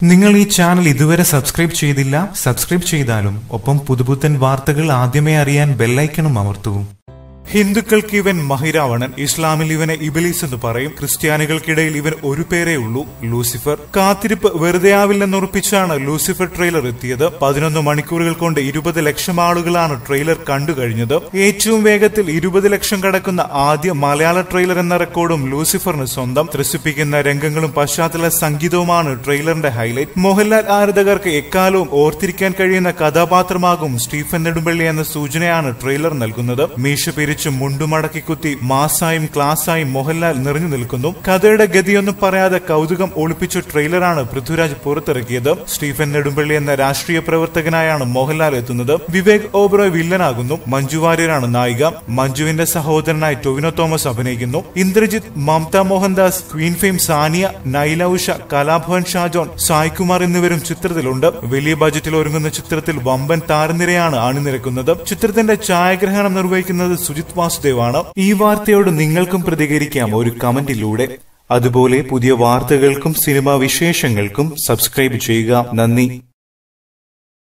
നിങ്ങൾ ഈ ചാനൽ ഇതുവരെ സബ്സ്ക്രൈബ് ചെയ്തില്ല, സബ്സ്ക്രൈബ് ചെയ്താലും ഒപ്പം പുതുപുത്തൻ വാർത്തകൾ ആദ്യമേ അറിയാൻ ബെല്ലൈക്കണും അമർത്തൂ. ഹിന്ദുക്കൾക്ക് ഇവൻ മഹിരാവണൻ, ഇസ്ലാമിൽ ഇവനെ ഇബിലീസ് എന്ന് പറയും, ക്രിസ്ത്യാനികൾക്കിടയിൽ ഇവൻ ഒരു പേരേ ഉള്ളൂ, ലൂസിഫർ. കാത്തിരിപ്പ് വെറുതെ ആവില്ലെന്നുറപ്പിച്ചാണ് ലൂസിഫർ ട്രെയിലർ എത്തിയത്. 11 മണിക്കൂറുകൾ കൊണ്ട് 20 ലക്ഷം ആളുകളാണ് ട്രെയിലർ കണ്ടു കഴിഞ്ഞത്. ഏറ്റവും വേഗത്തിൽ 20 ലക്ഷം കടക്കുന്ന ആദ്യ മലയാള ട്രെയിലർ എന്ന റെക്കോർഡും ലൂസിഫറിന് സ്വന്തം. ത്രസിപ്പിക്കുന്ന രംഗങ്ങളും പശ്ചാത്തല സംഗീതവുമാണ് ട്രെയിലറിന്റെ ഹൈലൈറ്റ്. മോഹൻലാൽ ആരാധകർക്ക് എക്കാലവും ഓർത്തിരിക്കാൻ കഴിയുന്ന കഥാപാത്രമാകും സ്റ്റീഫൻ നെടുമ്പള്ളി എന്ന സൂചനയാണ് ട്രെയിലർ നൽകുന്നത്. മീശ പിരിച്ച് മുണ്ടുമടക്കി കുത്തി മാസായും ക്ലാസായും മോഹൻലാൽ നിറഞ്ഞു നിൽക്കുന്നു. കഥയുടെ ഗതിയൊന്നും പറയാതെ കൗതുകം ഒളിപ്പിച്ച ട്രെയിലറാണ് പൃഥ്വിരാജ് പുറത്തിറക്കിയത്. സ്റ്റീഫൻ നെടുമ്പള്ളി എന്ന രാഷ്ട്രീയ പ്രവർത്തകനായാണ് മോഹൻലാൽ എത്തുന്നത്. വിവേക് ഓബ്രോയ് വില്ലനാകുന്നു. മഞ്ജു വാര്യരാണ് നായിക. മഞ്ജുവിന്റെ സഹോദരനായി ടൊവിനോ തോമസ് അഭിനയിക്കുന്നു. ഇന്ദ്രജിത്ത്, മമത മോഹൻദാസ്, ക്വീൻ ഫെയിം സാനിയ, നൈല ഉഷ, കലാഭവൻ ഷാജോൺ, സായ്കുമാർ എന്നിവരും ചിത്രത്തിലുണ്ട്. വലിയ ബജറ്റിൽ ഒരുങ്ങുന്ന ചിത്രത്തിൽ വമ്പൻ താരനിരയാണ് അണിനിരക്കുന്നത്. ചിത്രത്തിന്റെ ഛായാഗ്രഹണം നിർവഹിക്കുന്നത് സുജിത് വാസുദേവാണ്. ഈ വാർത്തയോട് നിങ്ങൾക്കും പ്രതികരിക്കാം ഒരു കമന്റിലൂടെ. അതുപോലെ പുതിയ വാർത്തകൾക്കും സിനിമാ വിശേഷങ്ങൾക്കും സബ്സ്ക്രൈബ് ചെയ്യുക. നന്ദി.